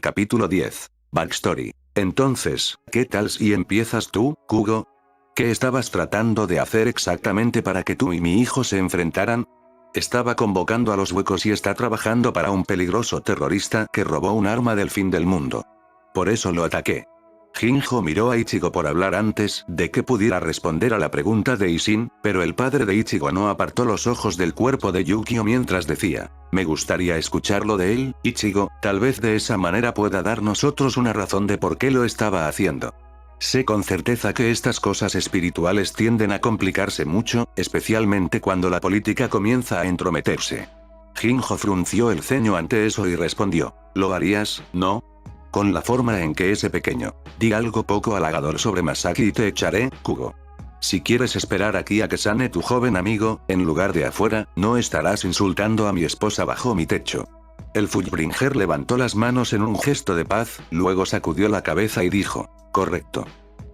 Capítulo 10. Backstory. Entonces, ¿qué tal si empiezas tú, Kugo? ¿Qué estabas tratando de hacer exactamente para que tú y mi hijo se enfrentaran? Estaba convocando a los huecos y está trabajando para un peligroso terrorista que robó un arma del fin del mundo. Por eso lo ataqué. Jinjo miró a Ichigo por hablar antes de que pudiera responder a la pregunta de Ishin, pero el padre de Ichigo no apartó los ojos del cuerpo de Yukio mientras decía, me gustaría escucharlo de él, Ichigo, tal vez de esa manera pueda dar nosotros una razón de por qué lo estaba haciendo. Sé con certeza que estas cosas espirituales tienden a complicarse mucho, especialmente cuando la política comienza a entrometerse. Jinjo frunció el ceño ante eso y respondió, ¿lo harías, no? Con la forma en que ese pequeño, di algo poco halagador sobre Masaki y te echaré, Kugo. Si quieres esperar aquí a que sane tu joven amigo, en lugar de afuera, no estarás insultando a mi esposa bajo mi techo. El Fullbringer levantó las manos en un gesto de paz, luego sacudió la cabeza y dijo, correcto.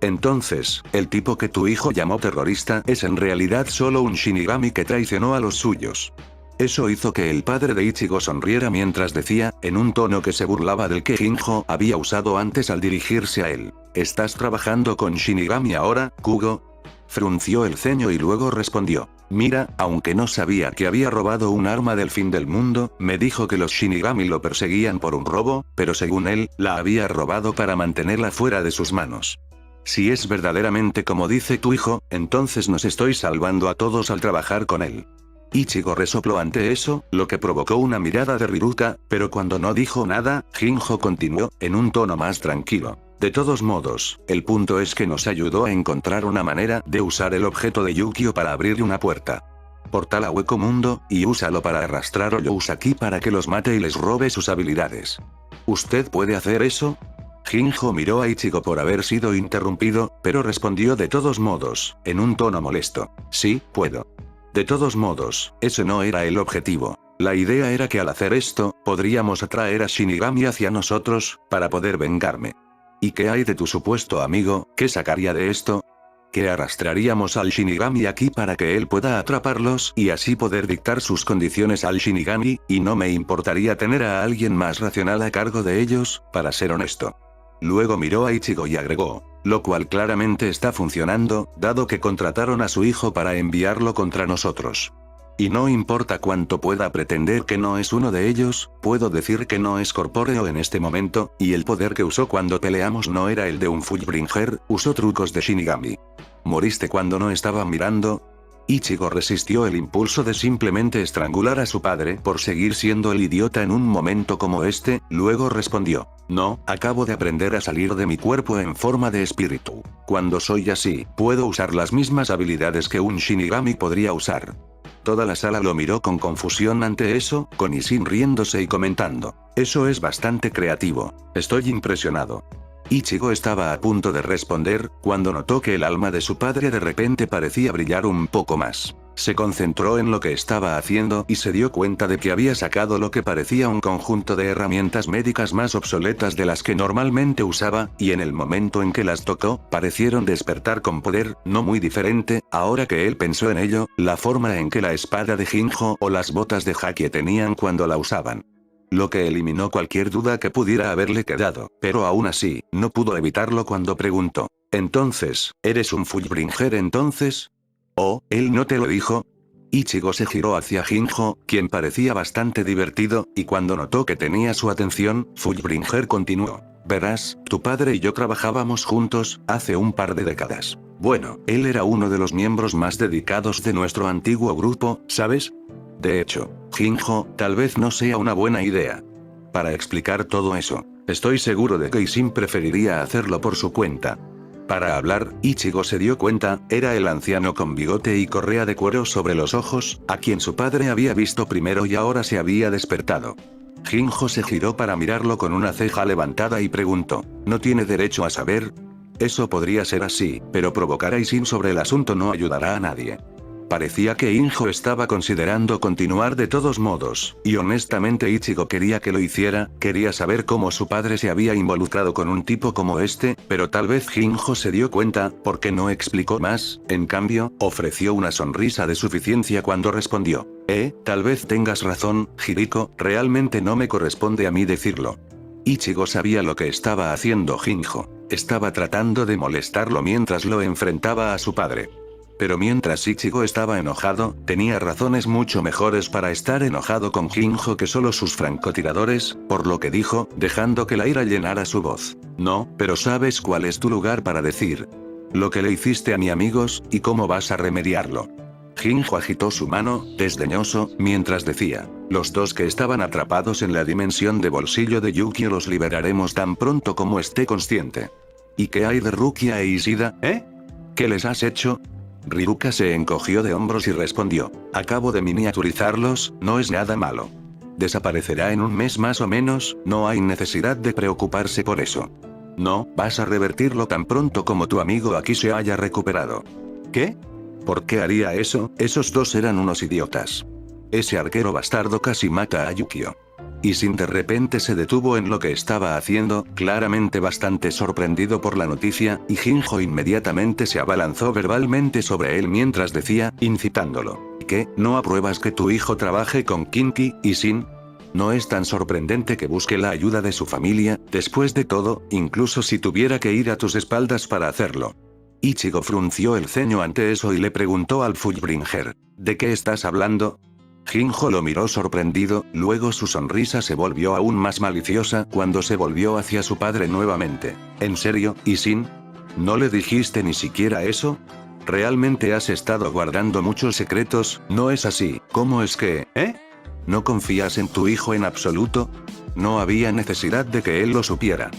Entonces, el tipo que tu hijo llamó terrorista es en realidad solo un Shinigami que traicionó a los suyos. Eso hizo que el padre de Ichigo sonriera mientras decía, en un tono que se burlaba del que Jinjo había usado antes al dirigirse a él. ¿Estás trabajando con Shinigami ahora, Kugo? Frunció el ceño y luego respondió. Mira, aunque no sabía que había robado un arma del fin del mundo, me dijo que los Shinigami lo perseguían por un robo, pero según él, la había robado para mantenerla fuera de sus manos. Si es verdaderamente como dice tu hijo, entonces nos estoy salvando a todos al trabajar con él. Ichigo resopló ante eso, lo que provocó una mirada de Riruka, pero cuando no dijo nada, Jinjo continuó, en un tono más tranquilo. De todos modos, el punto es que nos ayudó a encontrar una manera de usar el objeto de Yukio para abrir una puerta. Portal a Hueco Mundo, y úsalo para arrastrar Oyous aquí para que los mate y les robe sus habilidades. ¿Usted puede hacer eso? Jinjo miró a Ichigo por haber sido interrumpido, pero respondió de todos modos, en un tono molesto. Sí, puedo. De todos modos, ese no era el objetivo. La idea era que al hacer esto, podríamos atraer a Shinigami hacia nosotros, para poder vengarme. ¿Y qué hay de tu supuesto amigo? ¿Qué sacaría de esto? Que arrastraríamos al Shinigami aquí para que él pueda atraparlos y así poder dictar sus condiciones al Shinigami, y no me importaría tener a alguien más racional a cargo de ellos, para ser honesto. Luego miró a Ichigo y agregó, lo cual claramente está funcionando, dado que contrataron a su hijo para enviarlo contra nosotros. Y no importa cuánto pueda pretender que no es uno de ellos, puedo decir que no es corpóreo en este momento, y el poder que usó cuando peleamos no era el de un Fullbringer, usó trucos de Shinigami. ¿Moriste cuando no estaba mirando? Ichigo resistió el impulso de simplemente estrangular a su padre por seguir siendo el idiota en un momento como este, luego respondió, no, acabo de aprender a salir de mi cuerpo en forma de espíritu. Cuando soy así, puedo usar las mismas habilidades que un Shinigami podría usar. Toda la sala lo miró con confusión ante eso, con Ishin riéndose y comentando, eso es bastante creativo, estoy impresionado. Ichigo estaba a punto de responder, cuando notó que el alma de su padre de repente parecía brillar un poco más. Se concentró en lo que estaba haciendo y se dio cuenta de que había sacado lo que parecía un conjunto de herramientas médicas más obsoletas de las que normalmente usaba, y en el momento en que las tocó, parecieron despertar con poder, no muy diferente, ahora que él pensó en ello, la forma en que la espada de Jinjo o las botas de Haki tenían cuando la usaban. Lo que eliminó cualquier duda que pudiera haberle quedado, pero aún así, no pudo evitarlo cuando preguntó. Entonces, ¿eres un Fullbringer entonces? ¿Oh, él no te lo dijo? Ichigo se giró hacia Jinjo, quien parecía bastante divertido, y cuando notó que tenía su atención, Fullbringer continuó. Verás, tu padre y yo trabajábamos juntos, hace un par de décadas. Bueno, él era uno de los miembros más dedicados de nuestro antiguo grupo, ¿sabes? De hecho, Jinjo, tal vez no sea una buena idea. Para explicar todo eso, estoy seguro de que Ishin preferiría hacerlo por su cuenta. Para hablar, Ichigo se dio cuenta, era el anciano con bigote y correa de cuero sobre los ojos, a quien su padre había visto primero y ahora se había despertado. Jinjo se giró para mirarlo con una ceja levantada y preguntó, ¿no tiene derecho a saber? Eso podría ser así, pero provocar a Ishin sobre el asunto no ayudará a nadie. Parecía que Injo estaba considerando continuar de todos modos, y honestamente Ichigo quería que lo hiciera, quería saber cómo su padre se había involucrado con un tipo como este, pero tal vez Jinjo se dio cuenta, porque no explicó más, en cambio, ofreció una sonrisa de suficiencia cuando respondió, tal vez tengas razón, Hiriko, realmente no me corresponde a mí decirlo. Ichigo sabía lo que estaba haciendo Jinjo. Estaba tratando de molestarlo mientras lo enfrentaba a su padre. Pero mientras Ichigo estaba enojado, tenía razones mucho mejores para estar enojado con Jinjo que solo sus francotiradores, por lo que dijo, dejando que la ira llenara su voz. No, pero ¿sabes cuál es tu lugar para decir lo que le hiciste a mi amigos, y cómo vas a remediarlo? Jinjo agitó su mano, desdeñoso, mientras decía, los dos que estaban atrapados en la dimensión de bolsillo de Yukio los liberaremos tan pronto como esté consciente. ¿Y qué hay de Rukia e Ishida, eh? ¿Qué les has hecho? Ryuka se encogió de hombros y respondió, acabo de miniaturizarlos, no es nada malo. Desaparecerá en un mes más o menos, no hay necesidad de preocuparse por eso. No, vas a revertirlo tan pronto como tu amigo aquí se haya recuperado. ¿Qué? ¿Por qué haría eso? Esos dos eran unos idiotas. Ese arquero bastardo casi mata a Yukio. Y Sin de repente se detuvo en lo que estaba haciendo, claramente bastante sorprendido por la noticia, y Jinjo inmediatamente se abalanzó verbalmente sobre él mientras decía, incitándolo. ¿Qué? ¿No apruebas que tu hijo trabaje con Kinki, y Sin? No es tan sorprendente que busque la ayuda de su familia, después de todo, incluso si tuviera que ir a tus espaldas para hacerlo. Ichigo frunció el ceño ante eso y le preguntó al Fullbringer, ¿de qué estás hablando? Jinjo lo miró sorprendido, luego su sonrisa se volvió aún más maliciosa cuando se volvió hacia su padre nuevamente. ¿En serio, Isin? ¿No le dijiste ni siquiera eso? ¿Realmente has estado guardando muchos secretos? No es así, ¿cómo es que, ¿No confías en tu hijo en absoluto? No había necesidad de que él lo supiera.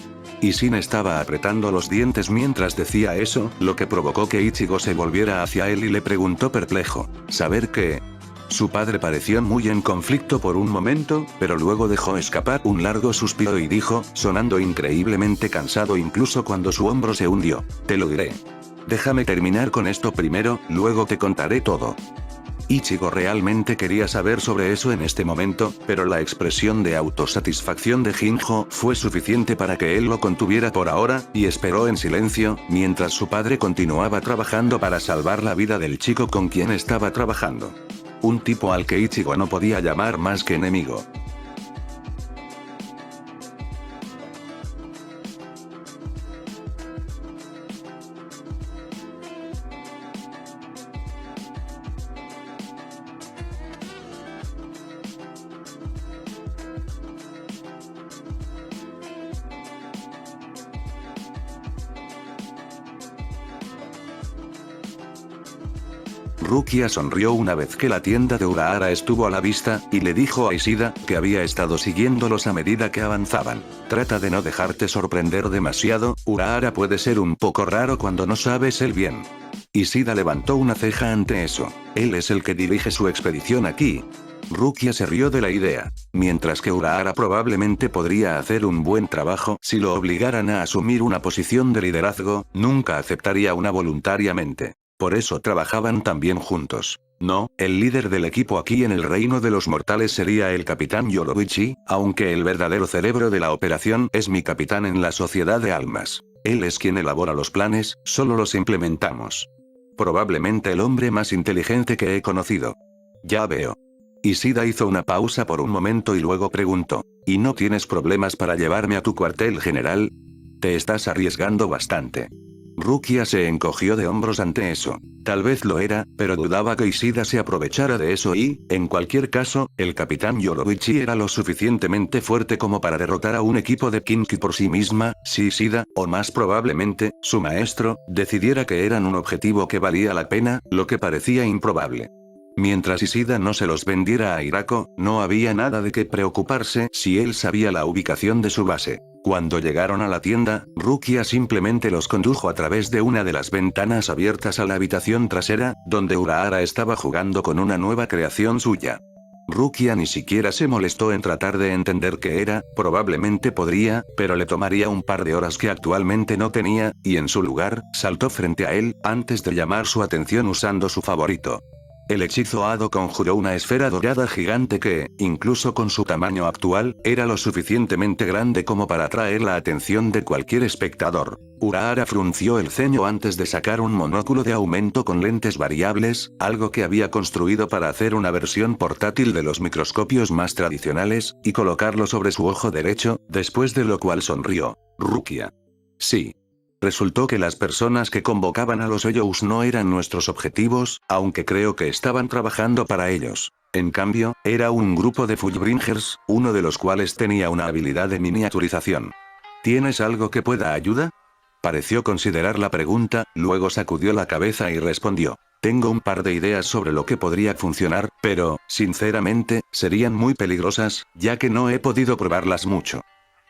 Isin estaba apretando los dientes mientras decía eso, lo que provocó que Ichigo se volviera hacia él y le preguntó perplejo, ¿saber qué? Su padre pareció muy en conflicto por un momento, pero luego dejó escapar un largo suspiro y dijo, sonando increíblemente cansado incluso cuando su hombro se hundió, te lo diré. Déjame terminar con esto primero, luego te contaré todo. Ichigo realmente quería saber sobre eso en este momento, pero la expresión de autosatisfacción de Jinjo fue suficiente para que él lo contuviera por ahora, y esperó en silencio, mientras su padre continuaba trabajando para salvar la vida del chico con quien estaba trabajando. Un tipo al que Ichigo no podía llamar más que enemigo. Rukia sonrió una vez que la tienda de Urahara estuvo a la vista, y le dijo a Ishida, que había estado siguiéndolos a medida que avanzaban. Trata de no dejarte sorprender demasiado, Urahara puede ser un poco raro cuando no sabes el bien. Ishida levantó una ceja ante eso. Él es el que dirige su expedición aquí. Rukia se rió de la idea. Mientras que Urahara probablemente podría hacer un buen trabajo si lo obligaran a asumir una posición de liderazgo, nunca aceptaría una voluntariamente. Por eso trabajaban tan bien juntos. No, el líder del equipo aquí en el reino de los mortales sería el capitán Yoruichi, aunque el verdadero cerebro de la operación es mi capitán en la sociedad de almas. Él es quien elabora los planes, solo los implementamos. Probablemente el hombre más inteligente que he conocido. Ya veo. Ishida hizo una pausa por un momento y luego preguntó, ¿y no tienes problemas para llevarme a tu cuartel general? Te estás arriesgando bastante. Rukia se encogió de hombros ante eso. Tal vez lo era, pero dudaba que Ishida se aprovechara de eso y, en cualquier caso, el capitán Yoruichi era lo suficientemente fuerte como para derrotar a un equipo de Kinki por sí misma, si Ishida, o más probablemente, su maestro, decidiera que eran un objetivo que valía la pena, lo que parecía improbable. Mientras Ishida no se los vendiera a Hirako, no había nada de qué preocuparse si él sabía la ubicación de su base. Cuando llegaron a la tienda, Rukia simplemente los condujo a través de una de las ventanas abiertas a la habitación trasera, donde Urahara estaba jugando con una nueva creación suya. Rukia ni siquiera se molestó en tratar de entender qué era, probablemente podría, pero le tomaría un par de horas que actualmente no tenía, y en su lugar, saltó frente a él, antes de llamar su atención usando su favorito. El hechizo hado conjuró una esfera dorada gigante que, incluso con su tamaño actual, era lo suficientemente grande como para atraer la atención de cualquier espectador. Urahara frunció el ceño antes de sacar un monóculo de aumento con lentes variables, algo que había construido para hacer una versión portátil de los microscopios más tradicionales, y colocarlo sobre su ojo derecho, después de lo cual sonrió. Rukia. Sí. Resultó que las personas que convocaban a los Hoyous no eran nuestros objetivos, aunque creo que estaban trabajando para ellos. En cambio, era un grupo de Fullbringers, uno de los cuales tenía una habilidad de miniaturización. ¿Tienes algo que pueda ayudar? Pareció considerar la pregunta, luego sacudió la cabeza y respondió. Tengo un par de ideas sobre lo que podría funcionar, pero, sinceramente, serían muy peligrosas, ya que no he podido probarlas mucho.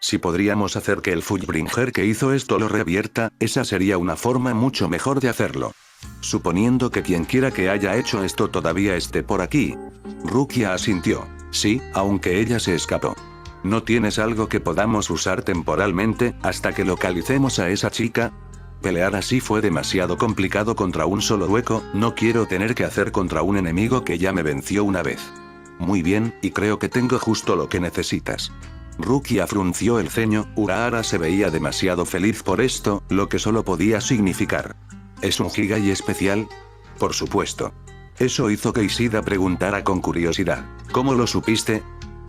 Si podríamos hacer que el Fullbringer que hizo esto lo revierta, esa sería una forma mucho mejor de hacerlo. Suponiendo que quien quiera que haya hecho esto todavía esté por aquí. Rukia asintió. Sí, aunque ella se escapó. ¿No tienes algo que podamos usar temporalmente, hasta que localicemos a esa chica? Pelear así fue demasiado complicado contra un solo hueco, no quiero tener que hacer contra un enemigo que ya me venció una vez. Muy bien, y creo que tengo justo lo que necesitas. Rukia frunció el ceño, Urahara se veía demasiado feliz por esto, lo que solo podía significar. ¿Es un Higai especial? Por supuesto. Eso hizo que Ishida preguntara con curiosidad. ¿Cómo lo supiste?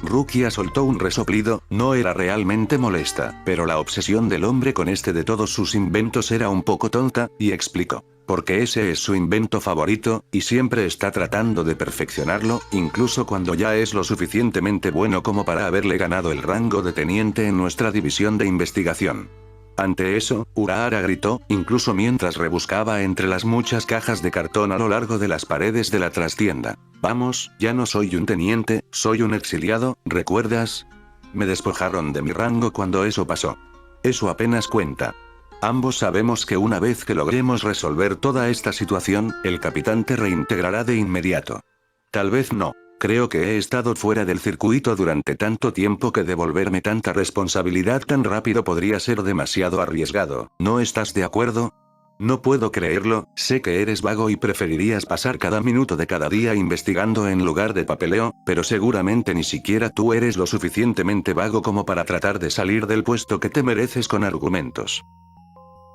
Rukia soltó un resoplido, no era realmente molesta, pero la obsesión del hombre con este de todos sus inventos era un poco tonta, y explicó. Porque ese es su invento favorito, y siempre está tratando de perfeccionarlo, incluso cuando ya es lo suficientemente bueno como para haberle ganado el rango de teniente en nuestra división de investigación. Ante eso, Urahara gritó, incluso mientras rebuscaba entre las muchas cajas de cartón a lo largo de las paredes de la trastienda. Vamos, ya no soy un teniente, soy un exiliado, ¿recuerdas? Me despojaron de mi rango cuando eso pasó. Eso apenas cuenta. Ambos sabemos que una vez que logremos resolver toda esta situación, el capitán te reintegrará de inmediato. Tal vez no. Creo que he estado fuera del circuito durante tanto tiempo que devolverme tanta responsabilidad tan rápido podría ser demasiado arriesgado, ¿no estás de acuerdo? No puedo creerlo, sé que eres vago y preferirías pasar cada minuto de cada día investigando en lugar de papeleo, pero seguramente ni siquiera tú eres lo suficientemente vago como para tratar de salir del puesto que te mereces con argumentos.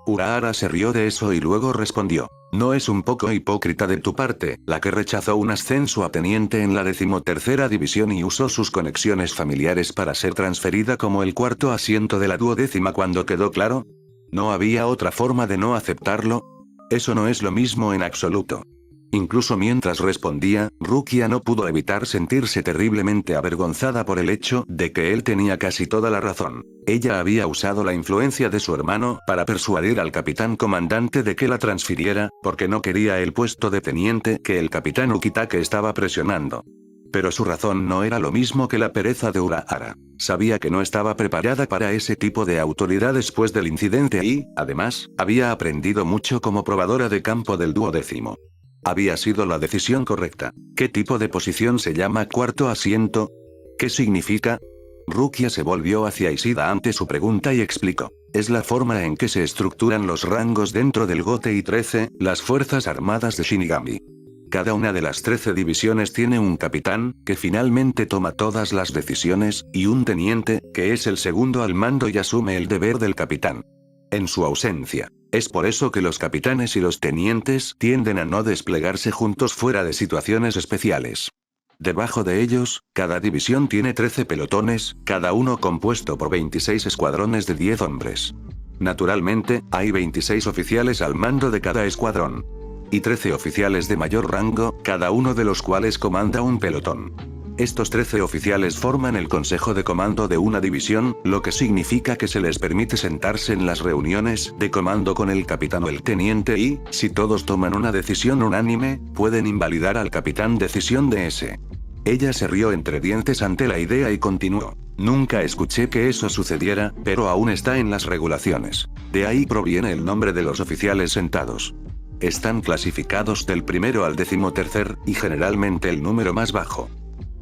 Urahara se rió de eso y luego respondió. ¿No es un poco hipócrita de tu parte, la que rechazó un ascenso a teniente en la 13ª división y usó sus conexiones familiares para ser transferida como el cuarto asiento de la 12ª cuando quedó claro? ¿No había otra forma de no aceptarlo? Eso no es lo mismo en absoluto. Incluso mientras respondía, Rukia no pudo evitar sentirse terriblemente avergonzada por el hecho de que él tenía casi toda la razón. Ella había usado la influencia de su hermano para persuadir al capitán comandante de que la transfiriera, porque no quería el puesto de teniente que el capitán Ukitake estaba presionando. Pero su razón no era lo mismo que la pereza de Urahara. Sabía que no estaba preparada para ese tipo de autoridad después del incidente y, además, había aprendido mucho como probadora de campo del 12º. Había sido la decisión correcta. ¿Qué tipo de posición se llama cuarto asiento? ¿Qué significa? Rukia se volvió hacia Ishida ante su pregunta y explicó. Es la forma en que se estructuran los rangos dentro del GOTEI 13, las Fuerzas Armadas de Shinigami. Cada una de las 13 divisiones tiene un capitán, que finalmente toma todas las decisiones, y un teniente, que es el segundo al mando y asume el deber del capitán. En su ausencia. Es por eso que los capitanes y los tenientes tienden a no desplegarse juntos fuera de situaciones especiales. Debajo de ellos, cada división tiene 13 pelotones, cada uno compuesto por 26 escuadrones de 10 hombres. Naturalmente, hay 26 oficiales al mando de cada escuadrón. Y 13 oficiales de mayor rango, cada uno de los cuales comanda un pelotón. Estos 13 oficiales forman el consejo de comando de una división, lo que significa que se les permite sentarse en las reuniones de comando con el capitán o el teniente y, si todos toman una decisión unánime, pueden invalidar al capitán decisión de ese. Ella se rió entre dientes ante la idea y continuó. Nunca escuché que eso sucediera, pero aún está en las regulaciones. De ahí proviene el nombre de los oficiales sentados. Están clasificados del primero al 13º, y generalmente el número más bajo.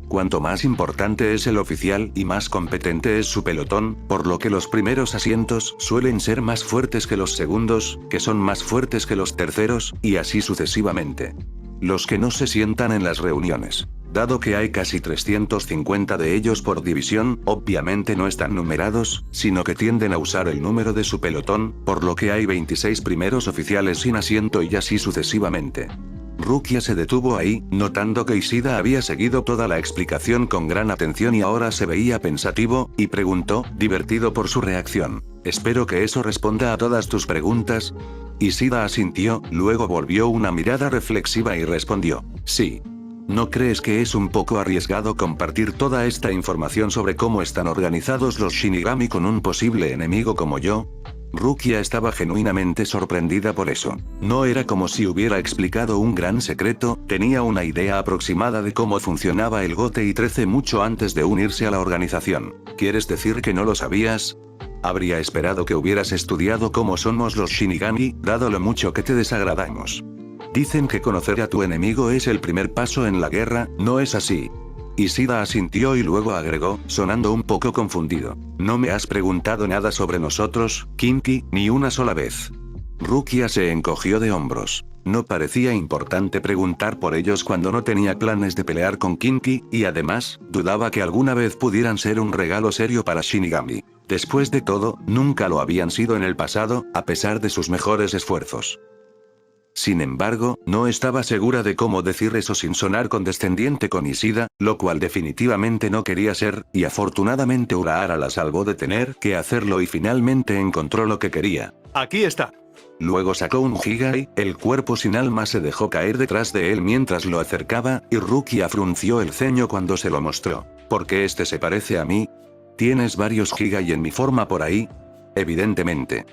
Cuanto más importante es el oficial y más competente es su pelotón, por lo que los primeros asientos suelen ser más fuertes que los segundos, que son más fuertes que los terceros, y así sucesivamente. Los que no se sientan en las reuniones. Dado que hay casi 350 de ellos por división, obviamente no están numerados, sino que tienden a usar el número de su pelotón, por lo que hay 26 primeros oficiales sin asiento y así sucesivamente. Rukia se detuvo ahí, notando que Ishida había seguido toda la explicación con gran atención y ahora se veía pensativo, y preguntó, divertido por su reacción: «Espero que eso responda a todas tus preguntas». Ishida asintió, luego volvió una mirada reflexiva y respondió: «Sí». ¿No crees que es un poco arriesgado compartir toda esta información sobre cómo están organizados los Shinigami con un posible enemigo como yo? Rukia estaba genuinamente sorprendida por eso. No era como si hubiera explicado un gran secreto, tenía una idea aproximada de cómo funcionaba el Gote y 13 mucho antes de unirse a la organización. ¿Quieres decir que no lo sabías? Habría esperado que hubieras estudiado cómo somos los Shinigami, dado lo mucho que te desagradamos. Dicen que conocer a tu enemigo es el primer paso en la guerra, ¿no es así? Ishida asintió y luego agregó, sonando un poco confundido: «¿No me has preguntado nada sobre nosotros, Kinki, ni una sola vez?» Rukia se encogió de hombros. No parecía importante preguntar por ellos cuando no tenía planes de pelear con Kinki, y además, dudaba que alguna vez pudieran ser un regalo serio para Shinigami. Después de todo, nunca lo habían sido en el pasado, a pesar de sus mejores esfuerzos. Sin embargo, no estaba segura de cómo decir eso sin sonar condescendiente con Ishida, lo cual definitivamente no quería ser, y afortunadamente Urahara la salvó de tener que hacerlo y finalmente encontró lo que quería. Aquí está. Luego sacó un Higai, el cuerpo sin alma se dejó caer detrás de él mientras lo acercaba, y Rukia frunció el ceño cuando se lo mostró. ¿Por qué este se parece a mí? ¿Tienes varios Higai en mi forma por ahí? Evidentemente.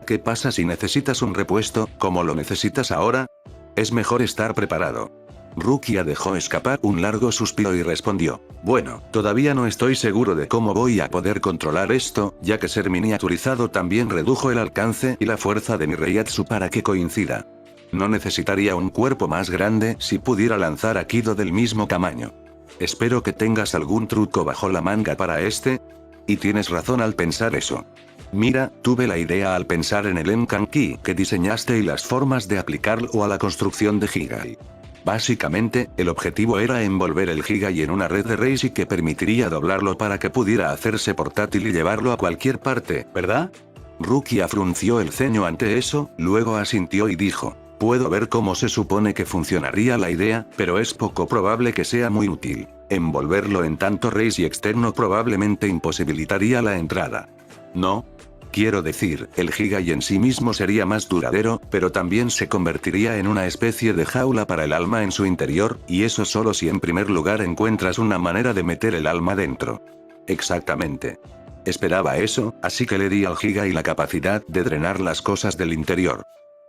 ¿Qué pasa si necesitas un repuesto, como lo necesitas ahora? Es mejor estar preparado. Rukia dejó escapar un largo suspiro y respondió: «Bueno, todavía no estoy seguro de cómo voy a poder controlar esto, ya que ser miniaturizado también redujo el alcance y la fuerza de mi Reiatsu para que coincida. No necesitaría un cuerpo más grande si pudiera lanzar a Kido del mismo tamaño. Espero que tengas algún truco bajo la manga para este». Y tienes razón al pensar eso. Mira, tuve la idea al pensar en el Enkan-Ki que diseñaste y las formas de aplicarlo a la construcción de Higai. Básicamente, el objetivo era envolver el Higai en una red de Reishi que permitiría doblarlo para que pudiera hacerse portátil y llevarlo a cualquier parte, ¿verdad? Rukia frunció el ceño ante eso, luego asintió y dijo: «Puedo ver cómo se supone que funcionaría la idea, pero es poco probable que sea muy útil. Envolverlo en tanto Reishi externo probablemente imposibilitaría la entrada. ¿No? Quiero decir, el Higai en sí mismo sería más duradero, pero también se convertiría en una especie de jaula para el alma en su interior, y eso solo si en primer lugar encuentras una manera de meter el alma dentro». Exactamente. Esperaba eso, así que le di al Higai la capacidad de drenar las cosas del interior.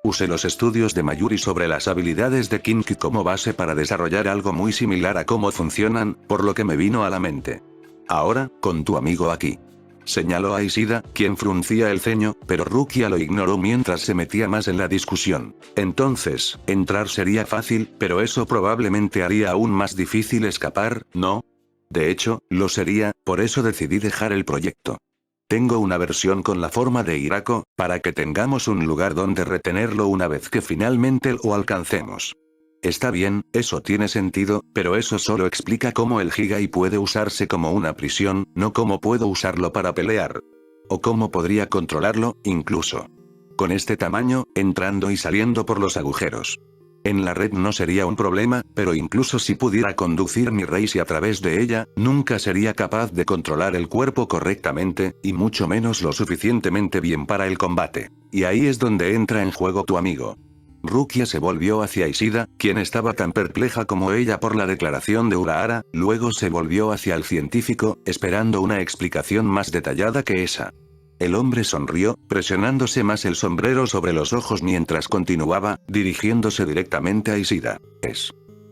Usé los estudios de Mayuri sobre las habilidades de Kinki como base para desarrollar algo muy similar a cómo funcionan, por lo que me vino a la mente. Ahora, con tu amigo aquí. Señaló a Ishida, quien fruncía el ceño, pero Rukia lo ignoró mientras se metía más en la discusión. Entonces, entrar sería fácil, pero eso probablemente haría aún más difícil escapar, ¿no? De hecho, lo sería, por eso decidí dejar el proyecto. Tengo una versión con la forma de Hirako, para que tengamos un lugar donde retenerlo una vez que finalmente lo alcancemos. Está bien, eso tiene sentido, pero eso solo explica cómo el Higai puede usarse como una prisión, no cómo puedo usarlo para pelear. O cómo podría controlarlo, incluso. Con este tamaño, entrando y saliendo por los agujeros. En la red no sería un problema, pero incluso si pudiera conducir mi Reishi a través de ella, nunca sería capaz de controlar el cuerpo correctamente, y mucho menos lo suficientemente bien para el combate. Y ahí es donde entra en juego tu amigo. Rukia se volvió hacia Ishida, quien estaba tan perpleja como ella por la declaración de Urahara, luego se volvió hacia el científico, esperando una explicación más detallada que esa. El hombre sonrió, presionándose más el sombrero sobre los ojos mientras continuaba, dirigiéndose directamente a Ishida. Es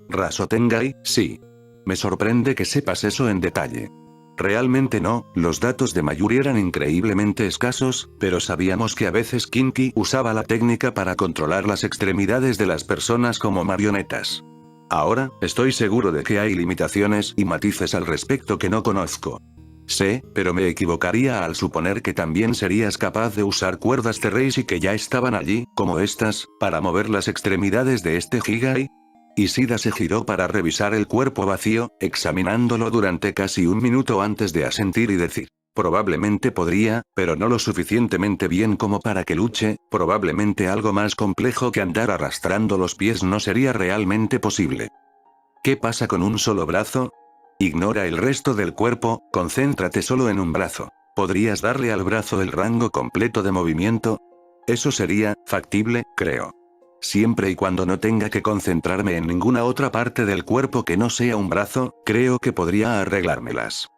Rasotengai, sí. Me sorprende que sepas eso en detalle. Realmente no, los datos de Mayuri eran increíblemente escasos, pero sabíamos que a veces Kinki usaba la técnica para controlar las extremidades de las personas como marionetas. Ahora, estoy seguro de que hay limitaciones y matices al respecto que no conozco. Sé, pero me equivocaría al suponer que también serías capaz de usar cuerdas de Reishi que ya estaban allí, como estas, para mover las extremidades de este Higai. Ishida se giró para revisar el cuerpo vacío, examinándolo durante casi un minuto antes de asentir y decir. Probablemente podría, pero no lo suficientemente bien como para que luche, probablemente algo más complejo que andar arrastrando los pies no sería realmente posible. ¿Qué pasa con un solo brazo? Ignora el resto del cuerpo, concéntrate solo en un brazo. ¿Podrías darle al brazo el rango completo de movimiento? Eso sería factible, creo. Siempre y cuando no tenga que concentrarme en ninguna otra parte del cuerpo que no sea un brazo, creo que podría arreglármelas.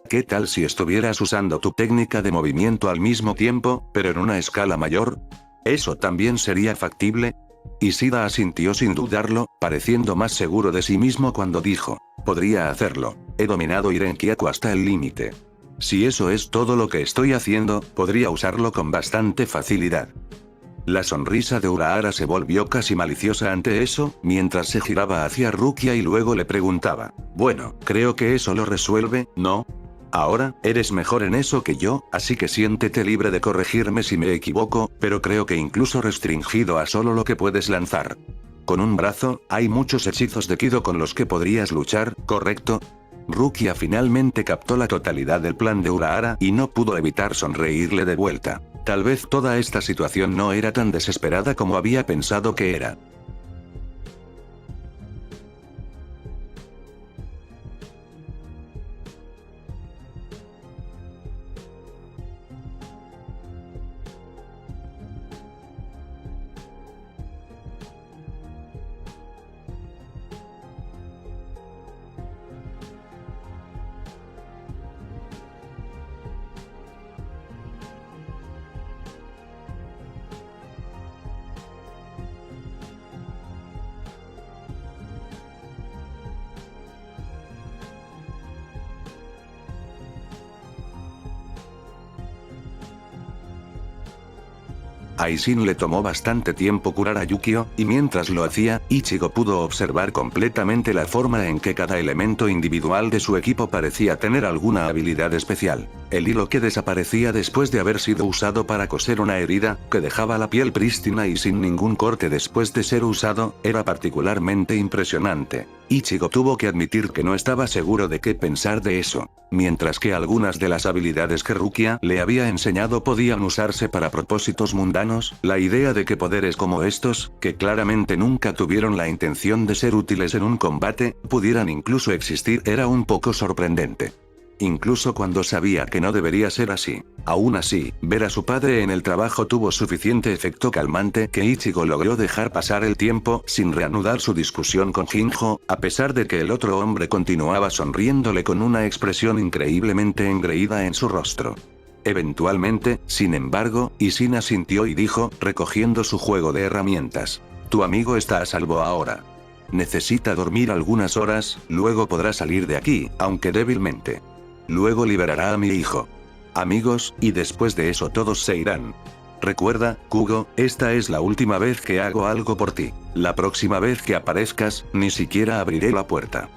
¿Qué tal si estuvieras usando tu técnica de movimiento al mismo tiempo, pero en una escala mayor? ¿Eso también sería factible? Ishida asintió sin dudarlo, pareciendo más seguro de sí mismo cuando dijo, podría hacerlo. He dominado Irenkyaku hasta el límite. Si eso es todo lo que estoy haciendo, podría usarlo con bastante facilidad. La sonrisa de Urahara se volvió casi maliciosa ante eso, mientras se giraba hacia Rukia y luego le preguntaba, bueno, creo que eso lo resuelve, ¿no? Ahora, eres mejor en eso que yo, así que siéntete libre de corregirme si me equivoco, pero creo que incluso restringido a solo lo que puedes lanzar. Con un brazo, hay muchos hechizos de Kido con los que podrías luchar, ¿correcto? Rukia finalmente captó la totalidad del plan de Urahara y no pudo evitar sonreírle de vuelta. Tal vez toda esta situación no era tan desesperada como había pensado que era. A Ishin le tomó bastante tiempo curar a Yukio, y mientras lo hacía, Ichigo pudo observar completamente la forma en que cada elemento individual de su equipo parecía tener alguna habilidad especial. El hilo que desaparecía después de haber sido usado para coser una herida, que dejaba la piel prístina y sin ningún corte después de ser usado, era particularmente impresionante. Ichigo tuvo que admitir que no estaba seguro de qué pensar de eso. Mientras que algunas de las habilidades que Rukia le había enseñado podían usarse para propósitos mundanos, la idea de que poderes como estos, que claramente nunca tuvieron la intención de ser útiles en un combate, pudieran incluso existir era un poco sorprendente. Incluso cuando sabía que no debería ser así. Aún así, ver a su padre en el trabajo tuvo suficiente efecto calmante que Ichigo logró dejar pasar el tiempo sin reanudar su discusión con Jinjo, a pesar de que el otro hombre continuaba sonriéndole con una expresión increíblemente engreída en su rostro. Eventualmente, sin embargo, Ishin asintió y dijo, recogiendo su juego de herramientas. Tu amigo está a salvo ahora. Necesita dormir algunas horas, luego podrá salir de aquí, aunque débilmente. Luego liberará a mi hijo. Amigos, y después de eso todos se irán. Recuerda, Kugo, esta es la última vez que hago algo por ti. La próxima vez que aparezcas, ni siquiera abriré la puerta.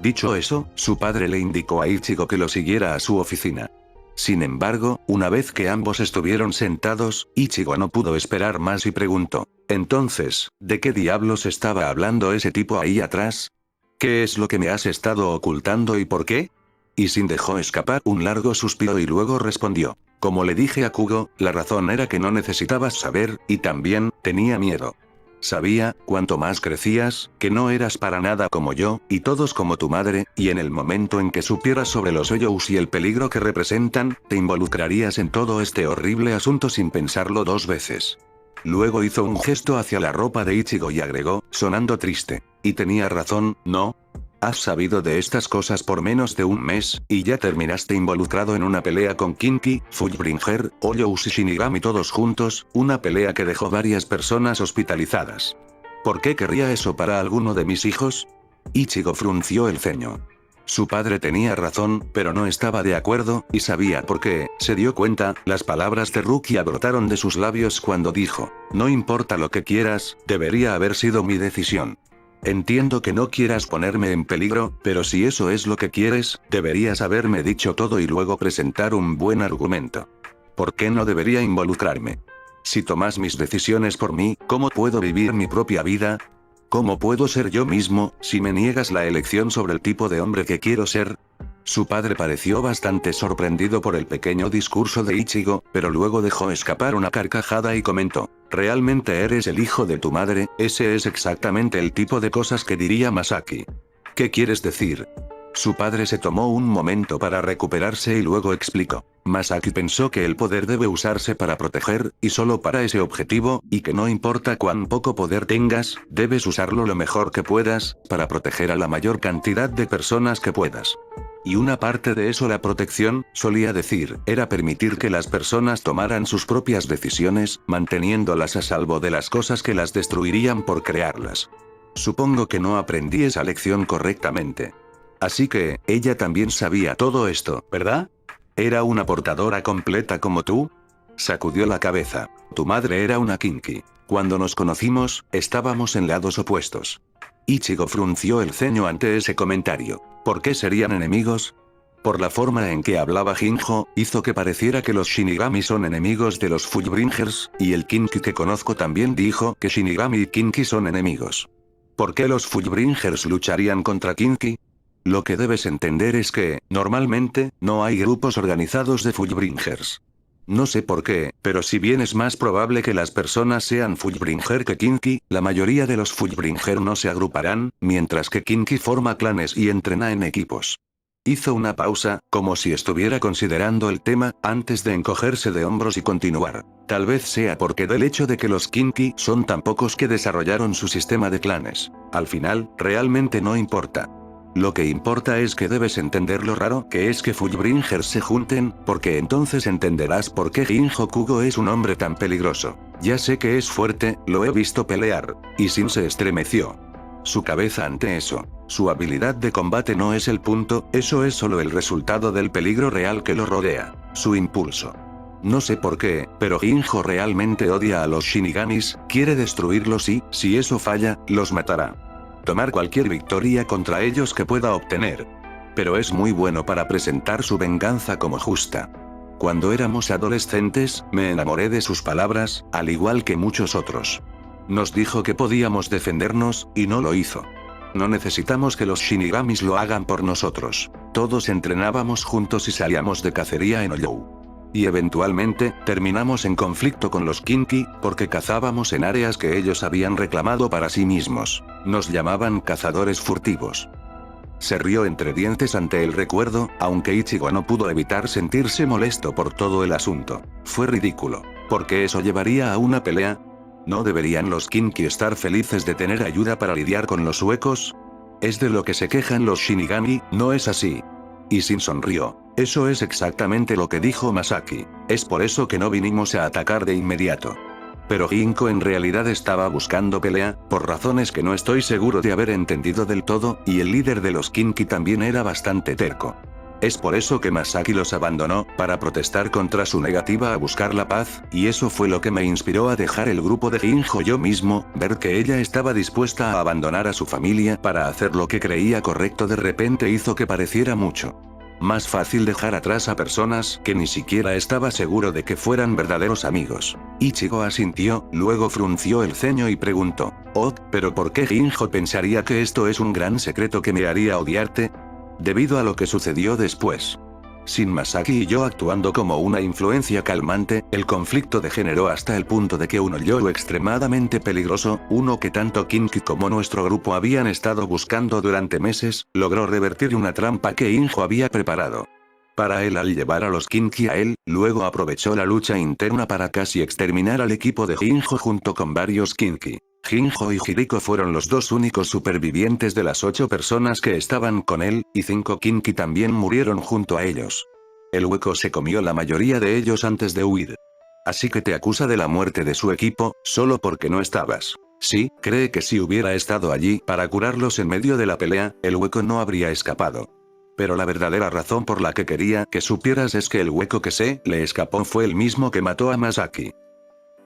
Dicho eso, su padre le indicó a Ichigo que lo siguiera a su oficina. Sin embargo, una vez que ambos estuvieron sentados, Ichigo no pudo esperar más y preguntó, entonces, ¿de qué diablos estaba hablando ese tipo ahí atrás? ¿Qué es lo que me has estado ocultando y por qué? Ishin dejó escapar un largo suspiro y luego respondió. Como le dije a Kugo, la razón era que no necesitabas saber, y también, tenía miedo. Sabía, cuanto más crecías, que no eras para nada como yo, y todos como tu madre, y en el momento en que supieras sobre los Oyous y el peligro que representan, te involucrarías en todo este horrible asunto sin pensarlo dos veces. Luego hizo un gesto hacia la ropa de Ichigo y agregó, sonando triste. Y tenía razón, ¿no? Has sabido de estas cosas por menos de un mes, y ya terminaste involucrado en una pelea con Kinki, Fullbringer, Oyous y Shinigami todos juntos, una pelea que dejó varias personas hospitalizadas. ¿Por qué querría eso para alguno de mis hijos? Ichigo frunció el ceño. Su padre tenía razón, pero no estaba de acuerdo, y sabía por qué. Se dio cuenta, las palabras de Rukia brotaron de sus labios cuando dijo, no importa lo que quieras, debería haber sido mi decisión. Entiendo que no quieras ponerme en peligro, pero si eso es lo que quieres, deberías haberme dicho todo y luego presentar un buen argumento. ¿Por qué no debería involucrarme? Si tomas mis decisiones por mí, ¿cómo puedo vivir mi propia vida? ¿Cómo puedo ser yo mismo, si me niegas la elección sobre el tipo de hombre que quiero ser? Su padre pareció bastante sorprendido por el pequeño discurso de Ichigo, pero luego dejó escapar una carcajada y comentó: ¿realmente eres el hijo de tu madre? Ese es exactamente el tipo de cosas que diría Masaki. ¿Qué quieres decir? Su padre se tomó un momento para recuperarse y luego explicó. Masaki pensó que el poder debe usarse para proteger, y solo para ese objetivo, y que no importa cuán poco poder tengas, debes usarlo lo mejor que puedas, para proteger a la mayor cantidad de personas que puedas. Y una parte de eso, la protección, solía decir, era permitir que las personas tomaran sus propias decisiones, manteniéndolas a salvo de las cosas que las destruirían por crearlas. Supongo que no aprendí esa lección correctamente. Así que, ella también sabía todo esto, ¿verdad? ¿Era una portadora completa como tú? Sacudió la cabeza. Tu madre era una kinky. Cuando nos conocimos, estábamos en lados opuestos. Ichigo frunció el ceño ante ese comentario. ¿Por qué serían enemigos? Por la forma en que hablaba Jinjo, hizo que pareciera que los Shinigami son enemigos de los Fullbringers, y el kinky que conozco también dijo que Shinigami y kinky son enemigos. ¿Por qué los Fullbringers lucharían contra kinky? Lo que debes entender es que, normalmente, no hay grupos organizados de Fullbringers. No sé por qué, pero si bien es más probable que las personas sean Fullbringer que kinky, la mayoría de los Fullbringer no se agruparán, mientras que kinky forma clanes y entrena en equipos. Hizo una pausa, como si estuviera considerando el tema, antes de encogerse de hombros y continuar. Tal vez sea porque del hecho de que los kinky son tan pocos que desarrollaron su sistema de clanes. Al final, realmente no importa. Lo que importa es que debes entender lo raro que es que Fullbringers se junten, porque entonces entenderás por qué Jinjo Kugo es un hombre tan peligroso. Ya sé que es fuerte, lo he visto pelear. Y Shin se estremeció. Su cabeza ante eso. Su habilidad de combate no es el punto, eso es solo el resultado del peligro real que lo rodea. Su impulso. No sé por qué, pero Jinjo realmente odia a los Shinigamis, quiere destruirlos y, si eso falla, los matará. Tomar cualquier victoria contra ellos que pueda obtener. Pero es muy bueno para presentar su venganza como justa. Cuando éramos adolescentes, me enamoré de sus palabras, al igual que muchos otros. Nos dijo que podíamos defendernos, y no lo hizo. No necesitamos que los Shinigamis lo hagan por nosotros. Todos entrenábamos juntos y salíamos de cacería en Ollou. Y eventualmente, terminamos en conflicto con los kinky, porque cazábamos en áreas que ellos habían reclamado para sí mismos. Nos llamaban cazadores furtivos. Se rió entre dientes ante el recuerdo, aunque Ichigo no pudo evitar sentirse molesto por todo el asunto. Fue ridículo. ¿Por qué eso llevaría a una pelea? ¿No deberían los kinky estar felices de tener ayuda para lidiar con los huecos? Es de lo que se quejan los Shinigami, ¿no es así? Y Shin sonrió. Eso es exactamente lo que dijo Masaki. Es por eso que no vinimos a atacar de inmediato. Pero Jinko en realidad estaba buscando pelea, por razones que no estoy seguro de haber entendido del todo, y el líder de los kinky también era bastante terco. Es por eso que Masaki los abandonó, para protestar contra su negativa a buscar la paz, y eso fue lo que me inspiró a dejar el grupo de Jinjo yo mismo, ver que ella estaba dispuesta a abandonar a su familia para hacer lo que creía correcto de repente hizo que pareciera mucho más fácil dejar atrás a personas que ni siquiera estaba seguro de que fueran verdaderos amigos. Ichigo asintió, luego frunció el ceño y preguntó, «Oh, ¿pero por qué Jinjo pensaría que esto es un gran secreto que me haría odiarte?» Debido a lo que sucedió después. Sin Masaki y yo actuando como una influencia calmante, el conflicto degeneró hasta el punto de que un yo extremadamente peligroso, uno que tanto Kinky como nuestro grupo habían estado buscando durante meses, logró revertir una trampa que Injo había preparado para él al llevar a los Kinky a él, luego aprovechó la lucha interna para casi exterminar al equipo de Jinjo junto con varios Kinky. Jinjo y Hiriko fueron los dos únicos supervivientes de las 8 personas que estaban con él, y 5 Kinky también murieron junto a ellos. El hueco se comió la mayoría de ellos antes de huir. Así que te acusa de la muerte de su equipo, solo porque no estabas. Sí, cree que si hubiera estado allí para curarlos en medio de la pelea, el hueco no habría escapado. Pero la verdadera razón por la que quería que supieras es que el hueco que se le escapó fue el mismo que mató a Masaki.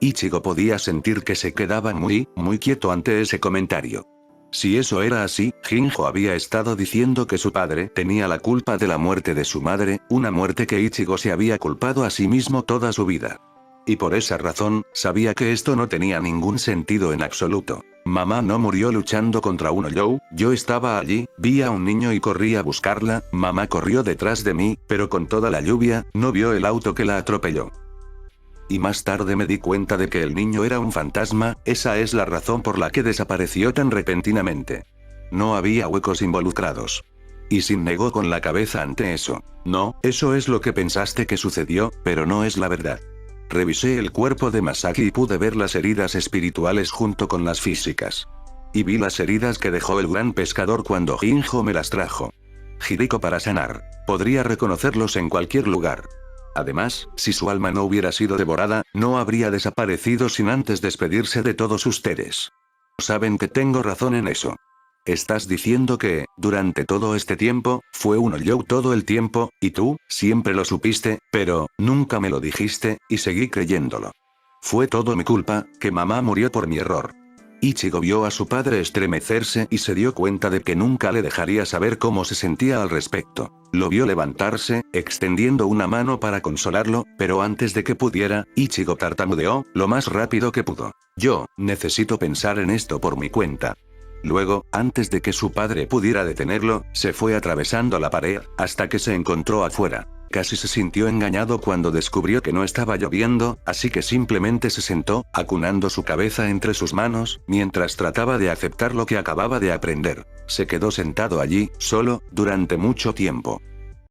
Ichigo podía sentir que se quedaba muy quieto ante ese comentario. Si eso era así, Jinjo había estado diciendo que su padre tenía la culpa de la muerte de su madre, una muerte que Ichigo se había culpado a sí mismo toda su vida. Y por esa razón, sabía que esto no tenía ningún sentido en absoluto. Mamá no murió luchando contra un Oyow, yo estaba allí, vi a un niño y corrí a buscarla, mamá corrió detrás de mí, pero con toda la lluvia, no vio el auto que la atropelló. Y más tarde me di cuenta de que el niño era un fantasma, esa es la razón por la que desapareció tan repentinamente. No había huecos involucrados. Y Sin negó con la cabeza ante eso. No, eso es lo que pensaste que sucedió, pero no es la verdad. Revisé el cuerpo de Masaki y pude ver las heridas espirituales junto con las físicas. Y vi las heridas que dejó el gran pescador cuando Jinjo me las trajo. Hiriko para sanar. Podría reconocerlos en cualquier lugar. Además, si su alma no hubiera sido devorada, no habría desaparecido sin antes despedirse de todos ustedes. Saben que tengo razón en eso. Estás diciendo que, durante todo este tiempo, fue un Oyow todo el tiempo, y tú, siempre lo supiste, pero, nunca me lo dijiste, y seguí creyéndolo. Fue todo mi culpa, que mamá murió por mi error. Ichigo vio a su padre estremecerse y se dio cuenta de que nunca le dejaría saber cómo se sentía al respecto. Lo vio levantarse, extendiendo una mano para consolarlo, pero antes de que pudiera, Ichigo tartamudeó, lo más rápido que pudo. Yo, necesito pensar en esto por mi cuenta. Luego, antes de que su padre pudiera detenerlo, se fue atravesando la pared, hasta que se encontró afuera. Casi se sintió engañado cuando descubrió que no estaba lloviendo, así que simplemente se sentó, acunando su cabeza entre sus manos, mientras trataba de aceptar lo que acababa de aprender. Se quedó sentado allí, solo, durante mucho tiempo.